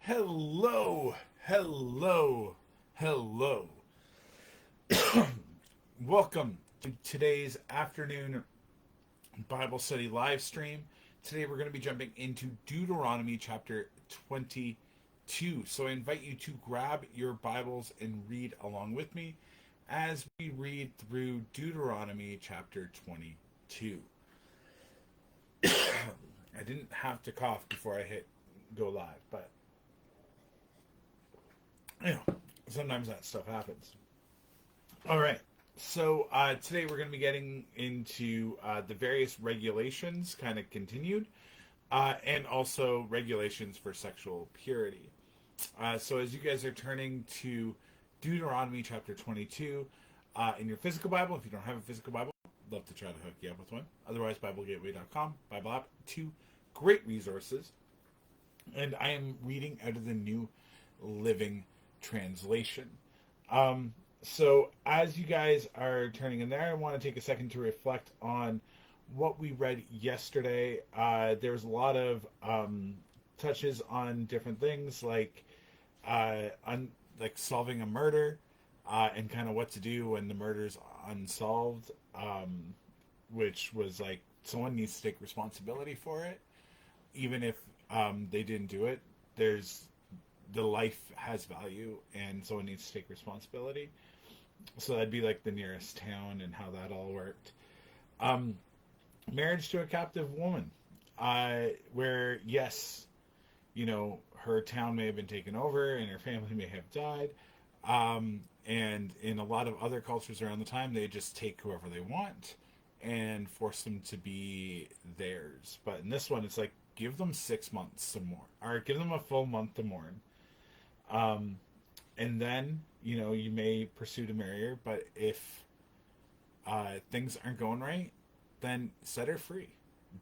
Hello, hello, hello. Welcome to today's afternoon Bible study live stream. Today we're going to be jumping into Deuteronomy chapter 22. So I invite you to grab your Bibles and read along with me as we read through Deuteronomy chapter 22. I didn't have to cough before I hit go live, but you know, sometimes that stuff happens. All right. So today we're going to be getting into the various regulations, kind of continued, and also regulations for sexual purity. So as you guys are turning to Deuteronomy chapter 22 in your physical Bible, if you don't have a physical Bible, I'd love to try to hook you up with one. Otherwise, BibleGateway.com, Bible app, two great resources. And I am reading out of the New Living Translation. So as you guys are turning in there, I want to take a second to reflect on what we read yesterday. There was a lot of touches on different things like solving a murder and kind of what to do when the murder's unsolved, which was like someone needs to take responsibility for it, even if they didn't do it. The life has value, and someone needs to take responsibility. So that'd be like the nearest town and how that all worked. Marriage to a captive woman, where yes, her town may have been taken over and her family may have died. And in a lot of other cultures around the time, they just take whoever they want and force them to be theirs. But in this one, it's like, give them 6 months to mourn, or give them a full month to mourn. And then, you may pursue to marry her, but if things aren't going right, then set her free.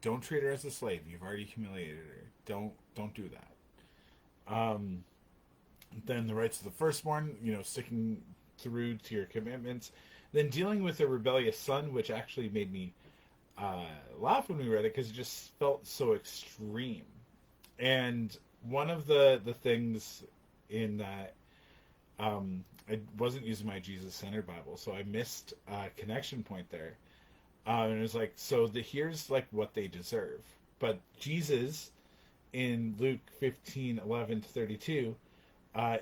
Don't treat her as a slave. You've already humiliated her. Don't do that. Then the rights of the firstborn, sticking through to your commitments. Then dealing with a rebellious son, which actually made me laugh when we read it because it just felt so extreme. And one of the things in that, I wasn't using my Jesus-centered Bible, so I missed a connection point there. And it was like, so here's like what they deserve. But Jesus, in Luke 15:11-32,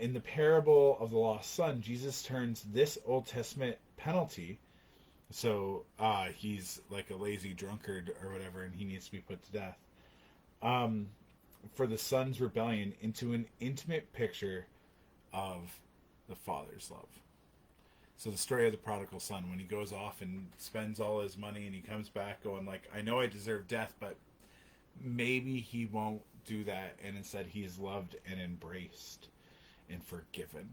in the parable of the lost son, Jesus turns this Old Testament penalty, so he's like a lazy drunkard or whatever, and he needs to be put to death, for the son's rebellion, into an intimate picture of the father's love. So the story of the prodigal son, when he goes off and spends all his money and he comes back going like, I know I deserve death, but maybe he won't do that, and instead he's loved and embraced and forgiven.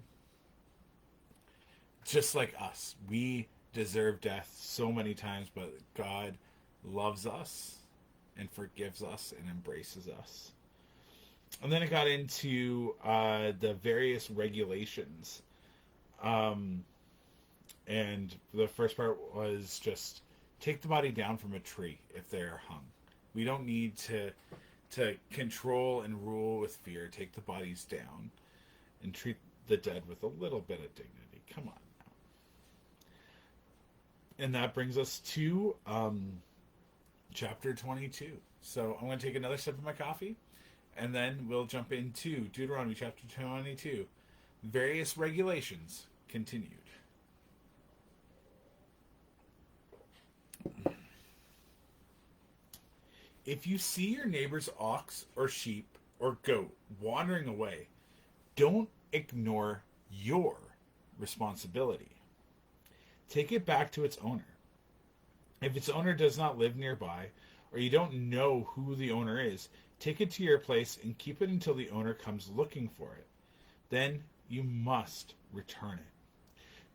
Just like us, we deserve death so many times, but God loves us and forgives us and embraces us. And then it got into the various regulations. And the first part was just take the body down from a tree if they're hung. We don't need to control and rule with fear. Take the bodies down and treat the dead with a little bit of dignity. Come on now. And that brings us to chapter 22. So I'm going to take another sip of my coffee, and then we'll jump into Deuteronomy chapter 22. Various regulations continued. If you see your neighbor's ox or sheep or goat wandering away, don't ignore your responsibility. Take it back to its owner. If its owner does not live nearby, or you don't know who the owner is, take it to your place and keep it until the owner comes looking for it. Then you must return it.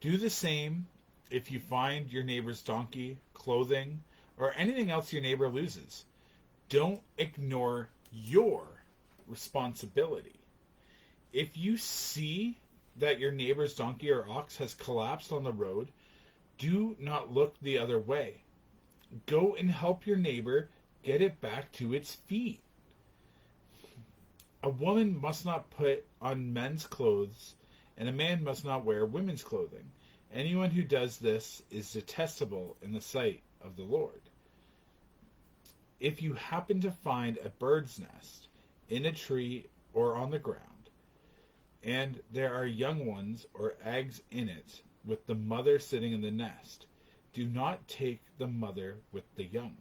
Do the same if you find your neighbor's donkey, clothing, or anything else your neighbor loses. Don't ignore your responsibility. If you see that your neighbor's donkey or ox has collapsed on the road, do not look the other way. Go and help your neighbor get it back to its feet. A woman must not put on men's clothes, and a man must not wear women's clothing. Anyone who does this is detestable in the sight of the Lord. If you happen to find a bird's nest in a tree or on the ground, and there are young ones or eggs in it, with the mother sitting in the nest, do not take the mother with the young.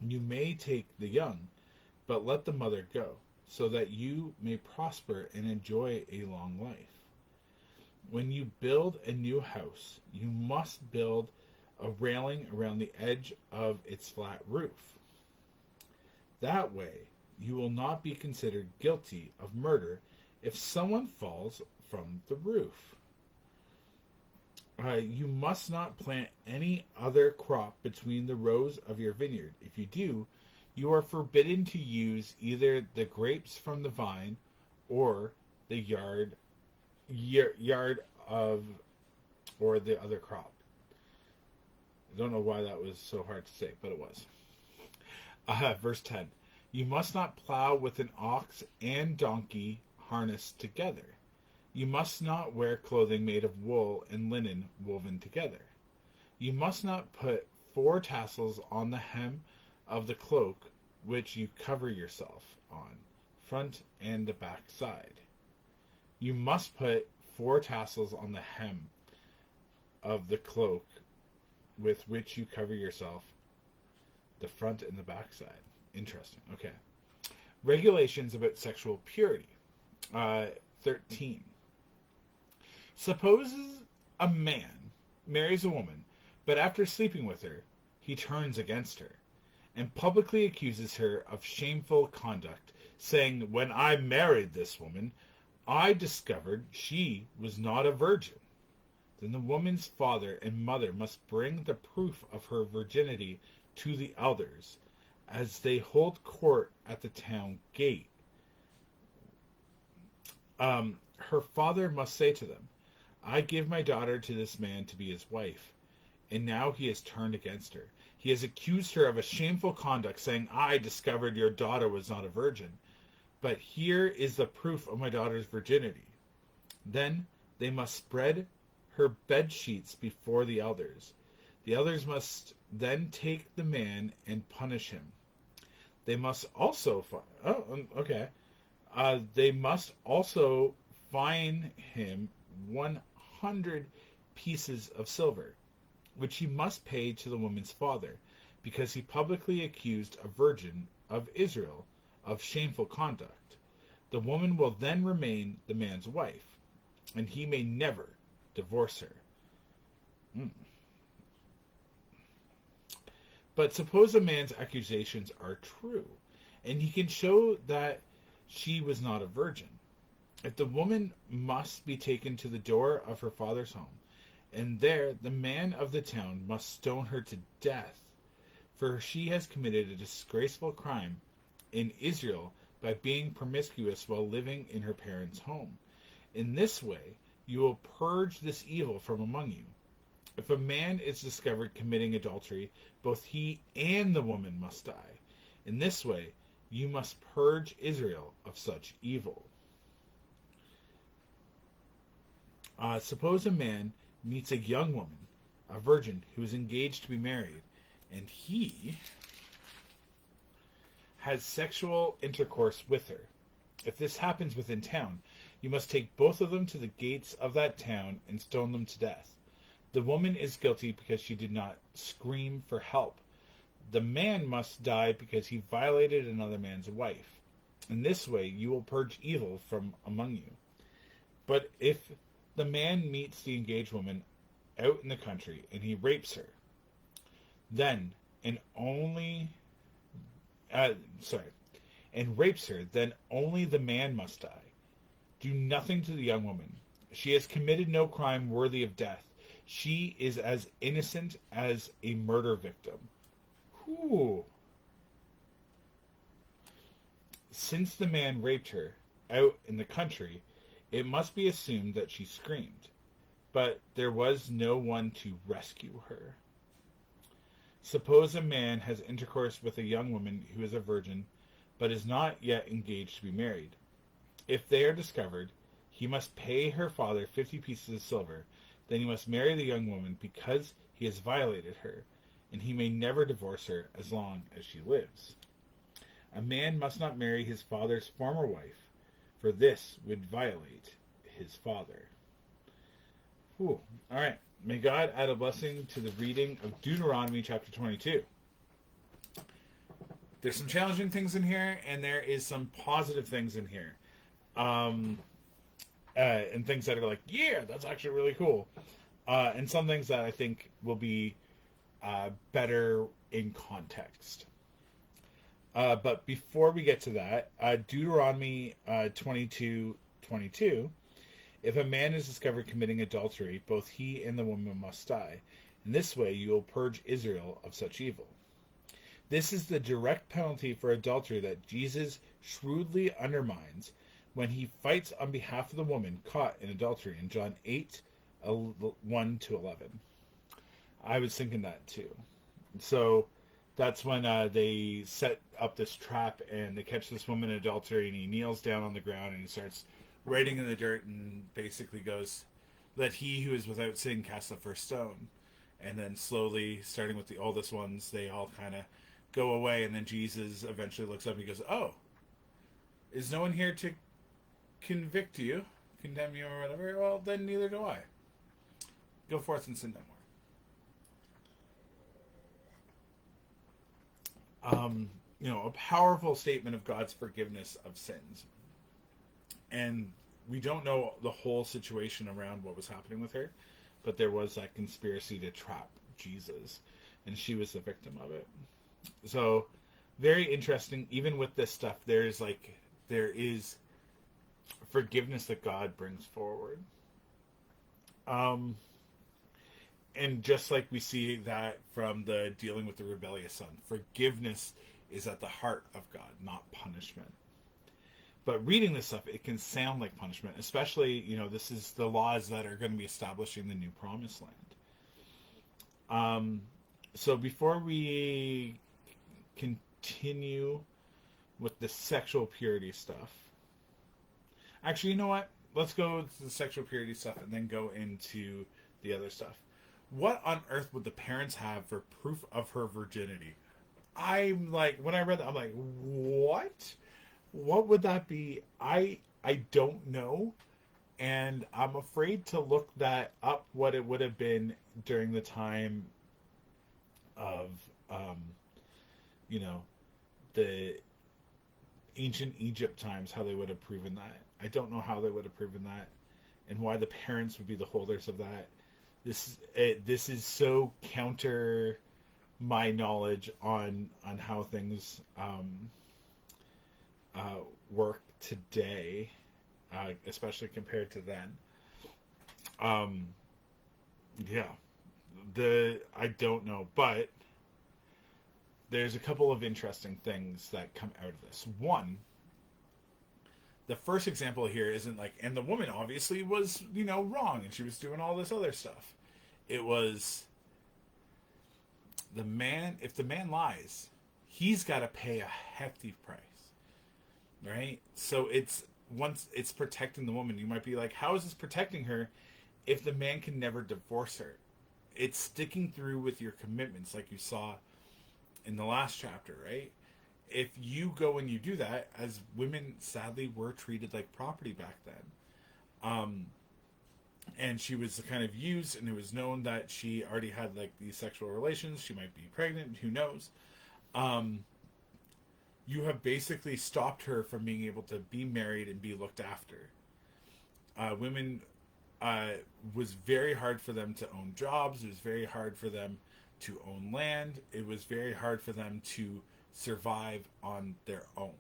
You may take the young, but let the mother go, so that you may prosper and enjoy a long life. When you build a new house, you must build a railing around the edge of its flat roof. That way, you will not be considered guilty of murder if someone falls from the roof. You must not plant any other crop between the rows of your vineyard. If you do, you are forbidden to use either the grapes from the vine or the yard of or the other crop. I don't know why that was so hard to say, but it was. Verse 10. You must not plow with an ox and donkey harnessed together. You must not wear clothing made of wool and linen woven together. You must not put 4 tassels on the hem of the cloak which you cover yourself on, front and the back side. You must put 4 tassels on the hem of the cloak with which you cover yourself, the front and the back side. Interesting. Okay. Regulations about sexual purity. 13. Suppose a man marries a woman, but after sleeping with her, he turns against her and publicly accuses her of shameful conduct, saying, "When I married this woman, I discovered she was not a virgin." Then the woman's father and mother must bring the proof of her virginity to the elders, as they hold court at the town gate. Her father must say to them, "I give my daughter to this man to be his wife," and now he has turned against her. He has accused her of a shameful conduct, saying, "I discovered your daughter was not a virgin, but here is the proof of my daughter's virginity." Then they must spread her bed sheets before the elders. The elders must then take the man and punish him. They must also they must also fine him 100 pieces of silver, which he must pay to the woman's father, because he publicly accused a virgin of Israel of shameful conduct. The woman will then remain the man's wife, and he may never divorce her. But suppose a man's accusations are true, and he can show that she was not a virgin. If the woman must be taken to the door of her father's home, and there the man of the town must stone her to death, for she has committed a disgraceful crime in Israel by being promiscuous while living in her parents' home. In this way, you will purge this evil from among you. If a man is discovered committing adultery, both he and the woman must die. In this way, you must purge Israel of such evil. Suppose a man meets a young woman, a virgin, who is engaged to be married, and he has sexual intercourse with her. If this happens within town, you must take both of them to the gates of that town and stone them to death. The woman is guilty because she did not scream for help. The man must die because he violated another man's wife. In this way, you will purge evil from among you. But if the man meets the engaged woman out in the country and he rapes her, then only the man must die. Do nothing to the young woman. She has committed no crime worthy of death. She is as innocent as a murder victim. Whew. Since the man raped her out in the country, it must be assumed that she screamed, but there was no one to rescue her. Suppose a man has intercourse with a young woman who is a virgin, but is not yet engaged to be married. If they are discovered, he must pay her father 50 pieces of silver. Then he must marry the young woman because he has violated her, and he may never divorce her as long as she lives. A man must not marry his father's former wife, for this would violate his father. Whew. All right. May God add a blessing to the reading of Deuteronomy chapter 22. There's some challenging things in here, and there is some positive things in here. And things that are like, yeah, that's actually really cool. And some things that I think will be better in context. But before we get to that, Deuteronomy 22:22, if a man is discovered committing adultery, both he and the woman must die. In this way you will purge Israel of such evil. This is the direct penalty for adultery that Jesus shrewdly undermines when he fights on behalf of the woman caught in adultery in John 8:1-11. I was thinking that too. So that's when they set up this trap and they catch this woman in adultery, and he kneels down on the ground and he starts writing in the dirt and basically goes, "Let he who is without sin cast the first stone." And then slowly, starting with the oldest ones, they all kind of go away, and then Jesus eventually looks up and he goes, "Oh, is no one here to convict you, condemn you, or whatever? Well, then neither do I. Go forth and sin no more." A powerful statement of God's forgiveness of sins. And we don't know the whole situation around what was happening with her, but there was that conspiracy to trap Jesus, and she was the victim of it. So, very interesting. Even with this stuff, there is forgiveness that God brings forward. And just like we see that from the dealing with the rebellious son, forgiveness is at the heart of God, not punishment. But reading this stuff, it can sound like punishment, especially, this is the laws that are going to be establishing the new promised land. So before we continue with the sexual purity stuff, actually, you know what? Let's go to the sexual purity stuff and then go into the other stuff. What on earth would the parents have for proof of her virginity? I'm like, when I read that, I'm like, what? What would that be? I don't know. And I'm afraid to look that up, what it would have been during the time of, the ancient Egypt times, how they would have proven that. I don't know how they would have proven that, and why the parents would be the holders of that. This is so counter my knowledge on how things work today, especially compared to then. I don't know, but there's a couple of interesting things that come out of this. One, the first example here isn't like, and the woman obviously was, wrong, and she was doing all this other stuff. It was the man, if the man lies, he's got to pay a hefty price, right? So once it's protecting the woman, you might be like, how is this protecting her if the man can never divorce her? It's sticking through with your commitments, like you saw in the last chapter, right? If you go and you do that, as women sadly were treated like property back then, and she was kind of used, and it was known that she already had like these sexual relations, she might be pregnant, who knows, you have basically stopped her from being able to be married and be looked after. Women, was very hard for them to own jobs, it was very hard for them to own land, it was very hard for them to survive on their own.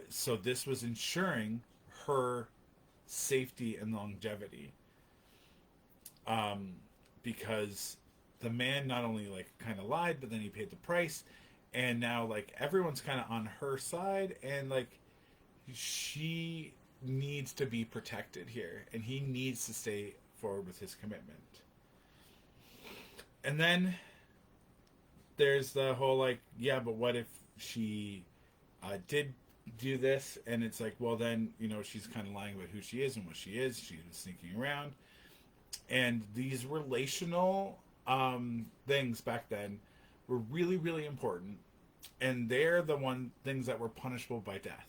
So this was ensuring her safety and longevity, because the man not only like kind of lied, but then he paid the price, and now like everyone's kind of on her side, and like she needs to be protected here, and he needs to stay forward with his commitment. And then there's the whole like, yeah, but what if she did do this, and it's like, well, then, she's kind of lying about who she is and what she is. She was sneaking around. And these relational things back then were really, really important. And they're the things that were punishable by death.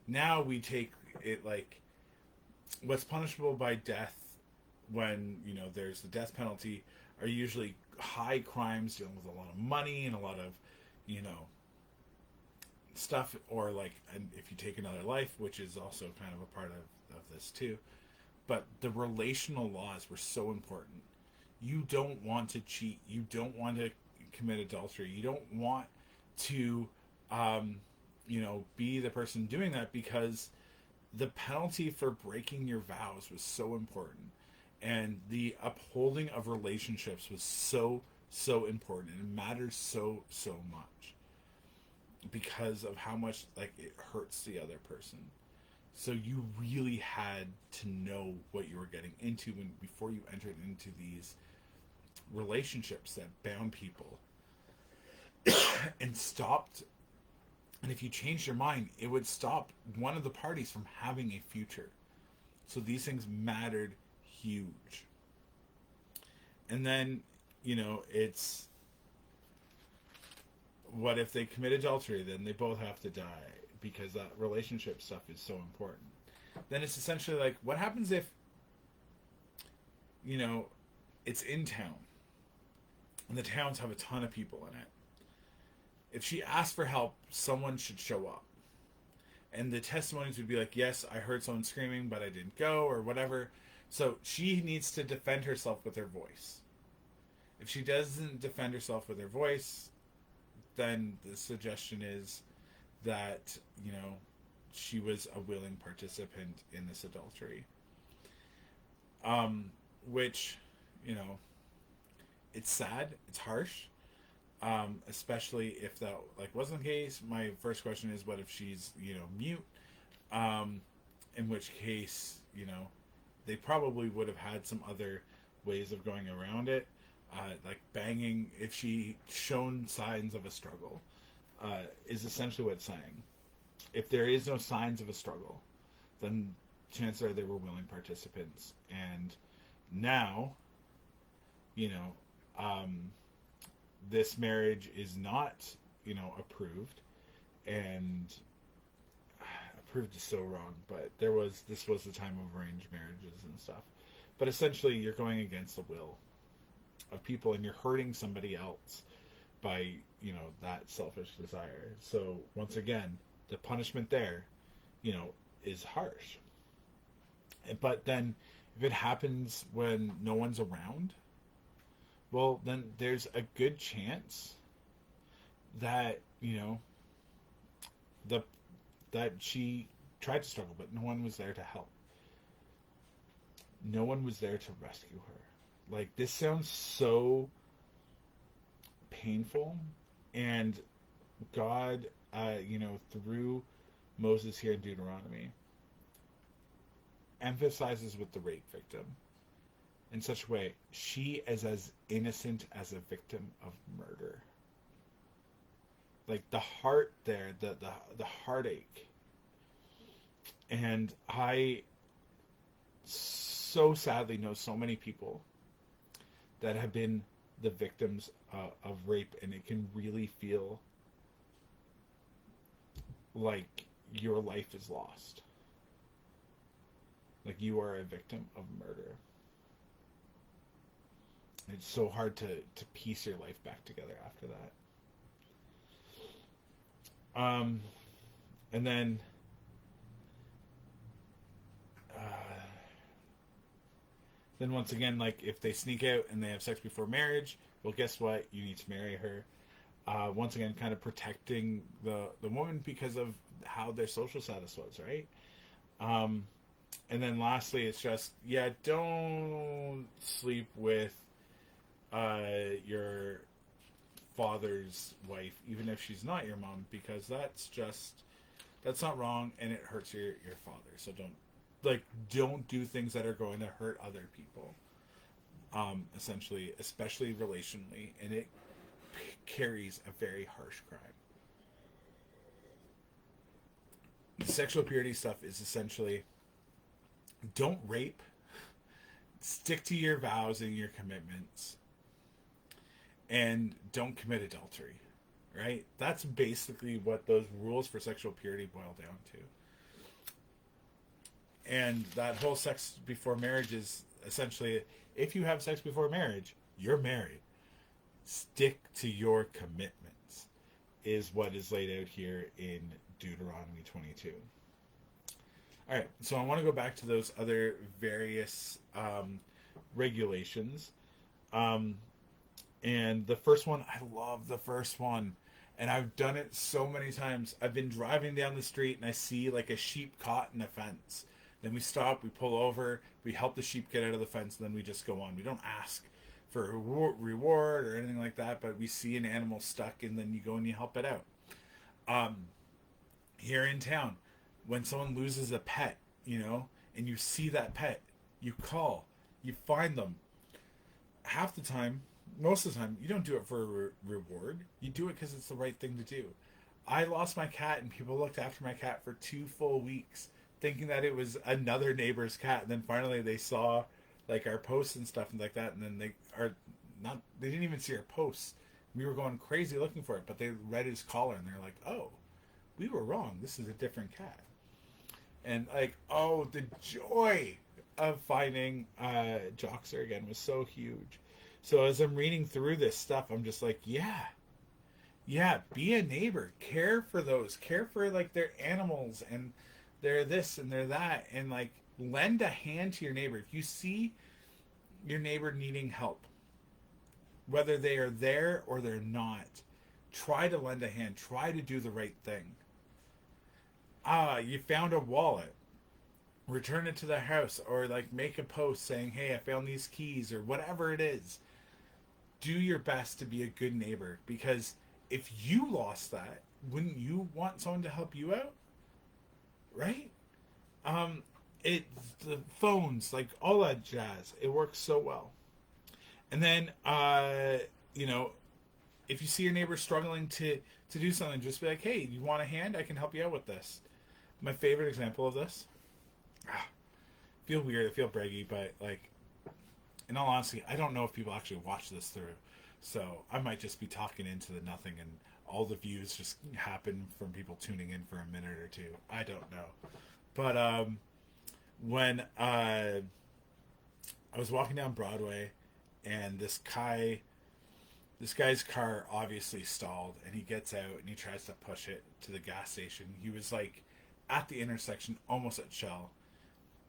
Now we take it like what's punishable by death when, there's the death penalty are usually high crimes dealing with a lot of money and a lot of, stuff, or like, and if you take another life, which is also kind of a part of this too. But the relational laws were so important. You don't want to cheat. You don't want to commit adultery. You don't want to, be the person doing that, because the penalty for breaking your vows was so important. And the upholding of relationships was so, so important. It matters so, so much because of how much like it hurts the other person. So you really had to know what you were getting into before you entered into these relationships that bound people and stopped. And if you changed your mind, it would stop one of the parties from having a future. So these things mattered huge. And then, it's what if they commit adultery? Then they both have to die, because that relationship stuff is so important. Then it's essentially like, what happens if, it's in town and the towns have a ton of people in it? If she asked for help, someone should show up. And the testimonies would be like, yes, I heard someone screaming, but I didn't go, or whatever. So she needs to defend herself with her voice. If she doesn't defend herself with her voice, then the suggestion is that, she was a willing participant in this adultery. Which, it's sad, it's harsh, especially if that wasn't the case. My first question is, what if she's, mute? In which case, they probably would have had some other ways of going around it, like banging. If she shown signs of a struggle, is essentially what it's saying. If there is no signs of a struggle, then chances are they were willing participants. And now, this marriage is not, approved. And approved is so wrong, but this was the time of arranged marriages and stuff. But essentially, you're going against the will of people, and you're hurting somebody else by, that selfish desire. So once again, the punishment there, is harsh. But then if it happens when no one's around, well, then there's a good chance that, that she tried to struggle, but no one was there to help. No one was there to rescue her. Like, this sounds so painful, and God, through Moses here in Deuteronomy, emphasizes with the rape victim in such a way, she is as innocent as a victim of murder. Like, the heart there, the heartache. And I so sadly know so many people that have been the victims of rape, and it can really feel like your life is lost. Like you are a victim of murder. It's so hard to piece your life back together after that. And then once again, like, if they sneak out and they have sex before marriage, well, guess what? You need to marry her. Once again, kind of protecting the woman because of how their social status was, right? And then lastly, it's just, don't sleep with your father's wife, even if she's not your mom, because that's not wrong, and it hurts your father. So don't do things that are going to hurt other people, essentially, especially relationally, and it carries a very harsh crime. The sexual purity stuff is essentially don't rape, stick to your vows and your commitments, and don't commit adultery. Right? That's basically what those rules for sexual purity boil down to. And that whole sex before marriage is essentially, if you have sex before marriage, you're married. Stick to your commitments, is what is laid out here in Deuteronomy 22. All right, so I want to go back to those other various regulations. Um, and the first one, I love the first one. And I've done it so many times. I've been driving down the street and I see like a sheep caught in a fence. Then we stop, we pull over, we help the sheep get out of the fence, and then we just go on. We don't ask for a reward or anything like that, but we see an animal stuck, and then you go and you help it out. Um, Here in town, when someone loses a pet, and you see that pet, you call, you find them. Half the time, most of the time, you don't do it for a reward. You do it because it's the right thing to do. I lost my cat, and people looked after my cat for 2 full weeks, thinking that it was another neighbor's cat. And then finally, they saw like our posts and stuff and like that, and then they are not. They didn't even see our posts. We were going crazy looking for it, but they read his collar, and they're like, "Oh, we were wrong. This is a different cat." And like, oh, the joy of finding Joxer again was so huge. So as I'm reading through this stuff, I'm just like, yeah, be a neighbor. Care for those. Care for like their animals and their this and their that. And like lend a hand to your neighbor. If you see your neighbor needing help, whether they are there or they're not, try to lend a hand. Try to do the right thing. You found a wallet. Return it to the house, or like make a post saying, "Hey, I found these keys," or whatever it is. Do your best to be a good neighbor, because if you lost that, wouldn't you want someone to help you out? Right? It the phones, like all that jazz, it works so well. And then you know, if you see your neighbor struggling to do something, just be like, "Hey, you want a hand? I can help you out with this." My favorite example of this. I feel weird, I feel braggy, but like, in all honesty, I don't know if people actually watch this through. So I might just be talking into the nothing, and all the views just happen from people tuning in for a minute or two. I don't know. But when I was walking down Broadway, and this guy's car obviously stalled, and he gets out and he tries to push it to the gas station. He was like at the intersection, almost at Shell,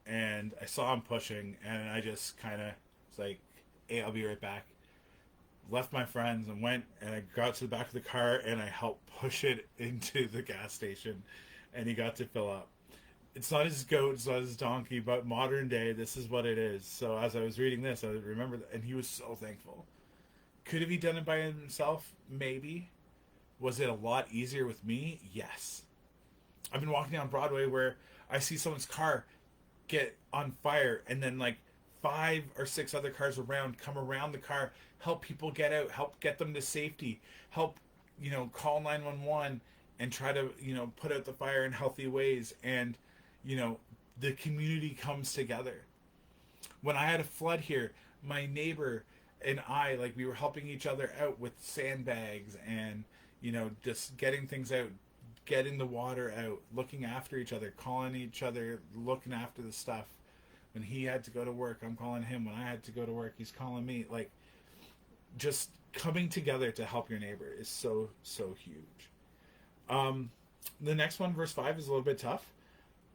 and I saw him pushing, and I just kind of was like, "Hey, I'll be right back." Left my friends and went, and I got to the back of the car, and I helped push it into the gas station, and he got to fill up. It's not his goat, it's not his donkey, but modern day, this is what it is. So as I was reading this, I remember that, and he was so thankful. Could have he done it by himself? Maybe. Was it a lot easier with me? Yes. I've been walking down Broadway where I see someone's car get on fire, and then like 5 or 6 other cars around come around the car, help people get out, help get them to safety, help, call 911 and try to, put out the fire in healthy ways. And, the community comes together. When I had a flood here, my neighbor and I, like, we were helping each other out with sandbags and, just getting things out, getting the water out, looking after each other, calling each other, looking after the stuff. When he had to go to work, I'm calling him. When I had to go to work, he's calling me. Like, just coming together to help your neighbor is so, so huge. The next one, verse 5, is a little bit tough.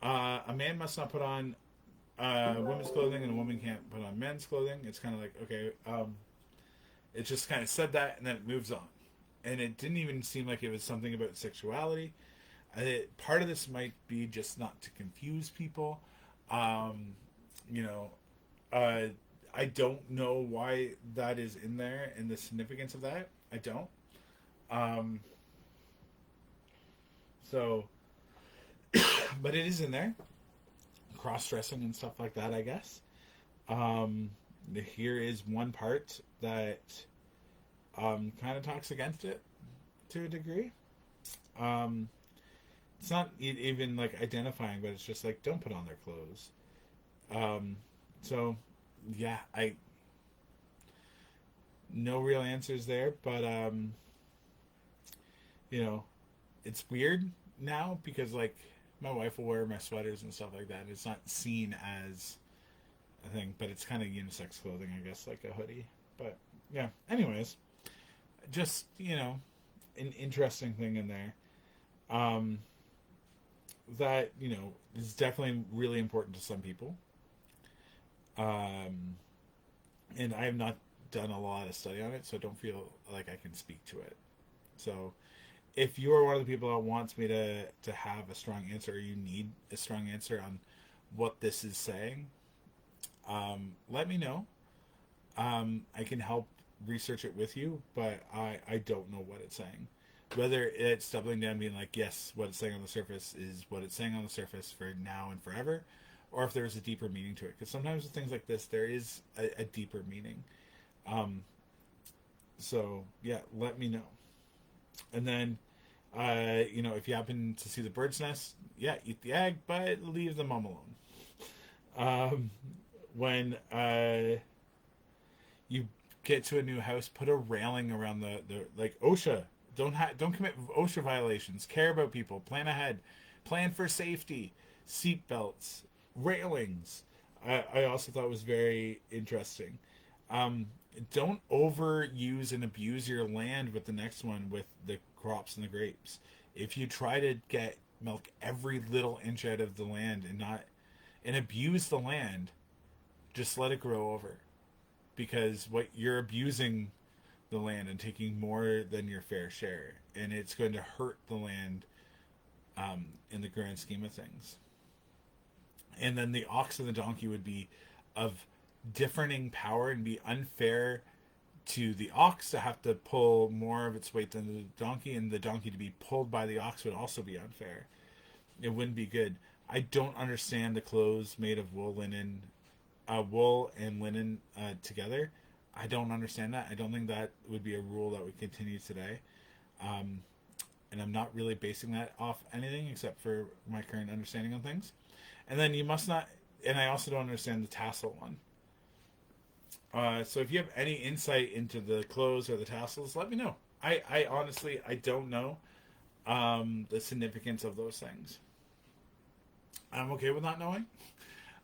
A man must not put on women's clothing, and a woman can't put on men's clothing. It's kind of like, okay, it just kind of said that, and then it moves on. And it didn't even seem like it was something about sexuality. Part of this might be just not to confuse people. I don't know why that is in there and the significance of that. I don't. So, but it is in there. Cross-dressing and stuff like that, I guess. Here is one part that kind of talks against it to a degree. It's not even like identifying, but it's just like don't put on their clothes. Um, so yeah, I no real answers there, but you know, it's weird now because like my wife will wear my sweaters and stuff like that. And it's not seen as a thing, but it's kind of unisex clothing, I guess, like a hoodie. But yeah, anyways, just an interesting thing in there. Um, that is definitely really important to some people. Um, and I have not done a lot of study on it, so I don't feel like I can speak to it. So if you are one of the people that wants me to have a strong answer, or you need a strong answer on what this is saying, let me know. I can help research it with you, but I don't know what it's saying. Whether it's doubling down, being like, yes, what it's saying on the surface is what it's saying on the surface for now and forever, or if there's a deeper meaning to it. Because sometimes with things like this, there is a deeper meaning. Um, so yeah, let me know. And then, if you happen to see the bird's nest, yeah, eat the egg, but leave the mom alone. Um, when you get to a new house, put a railing around the like OSHA. Don't commit OSHA violations. Care about people. Plan ahead. Plan for safety. Seat belts. Railings. I also thought was very interesting. Um, don't overuse and abuse your land with the next one with the crops and the grapes. If you try to get milk every little inch out of the land and abuse the land, just let it grow over, because what you're abusing the land and taking more than your fair share, and it's going to hurt the land in the grand scheme of things. And then the ox and the donkey would be of differing power and be unfair to the ox to have to pull more of its weight than the donkey, and the donkey to be pulled by the ox would also be unfair. It wouldn't be good. I don't understand the clothes made of wool and linen together. I don't understand that. I don't think that would be a rule that would continue today. Um, and I'm not really basing that off anything except for my current understanding of things. And then you must not, and I also don't understand the tassel one. So if you have any insight into the clothes or the tassels, let me know. I honestly, I don't know the significance of those things. I'm okay with not knowing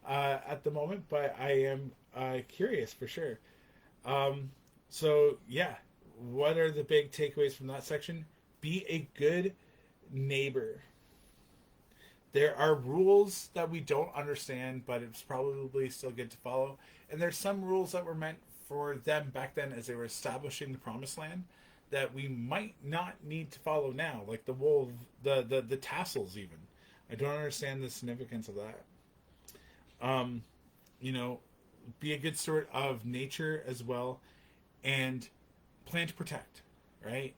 at the moment, but I am curious for sure. Um, so yeah, what are the big takeaways from that section? Be a good neighbor. There are rules that we don't understand, but it's probably still good to follow. And there's some rules that were meant for them back then as they were establishing the promised land that we might not need to follow now, like the wool, the tassels even. I don't understand the significance of that. Um, you know, be a good steward of nature as well, and plan to protect, right?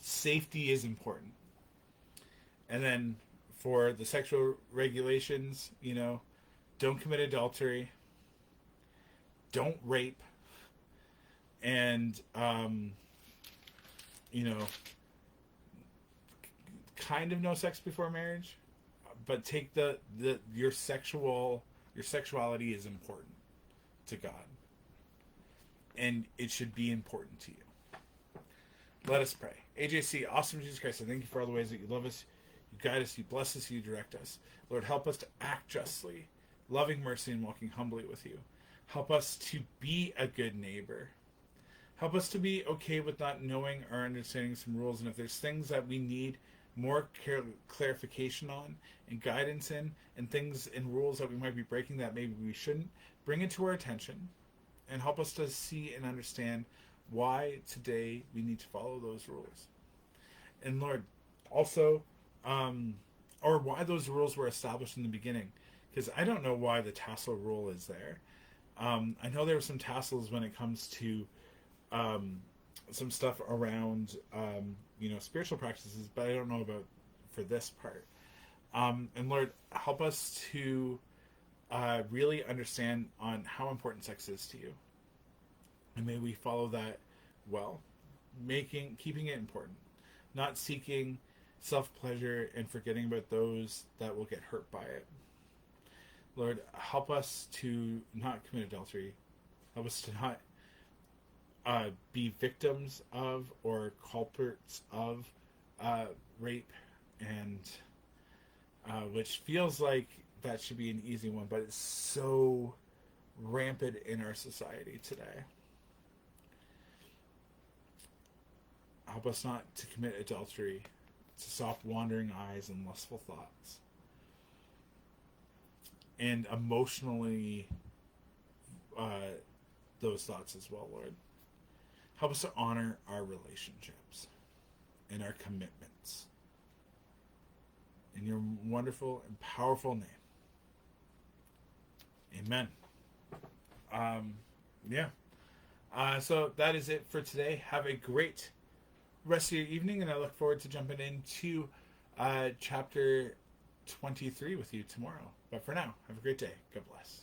Safety is important. And then for the sexual regulations, don't commit adultery, don't rape, and you know, kind of no sex before marriage, but take the your sexuality is important to God, and it should be important to you. Let us pray. AJC, awesome Jesus Christ, I thank you for all the ways that you love us, you guide us, you bless us, you direct us. Lord, help us to act justly, loving mercy, and walking humbly with you. Help us to be a good neighbor. Help us to be okay with not knowing or understanding some rules, and if there's things that we need more clarification on and guidance in, and things and rules that we might be breaking that maybe we shouldn't, bring it to our attention and help us to see and understand why today we need to follow those rules. And Lord, also, or why those rules were established in the beginning, because I don't know why the tassel rule is there. I know there were some tassels when it comes to some stuff around spiritual practices, but I don't know about for this part. And Lord, help us to really understand on how important sex is to you, and may we follow that well, keeping it important, not seeking self-pleasure and forgetting about those that will get hurt by it. Lord, help us to not commit adultery. Help us to not be victims of or culprits of rape, and which feels like that should be an easy one, but it's so rampant in our society today. Help us not to commit adultery, to soft wandering eyes and lustful thoughts, and emotionally those thoughts as well, Lord. Help us to honor our relationships and our commitments. In your wonderful and powerful name. Amen. So that is it for today. Have a great rest of your evening, and I look forward to jumping into chapter 23 with you tomorrow. But for now, have a great day. God bless.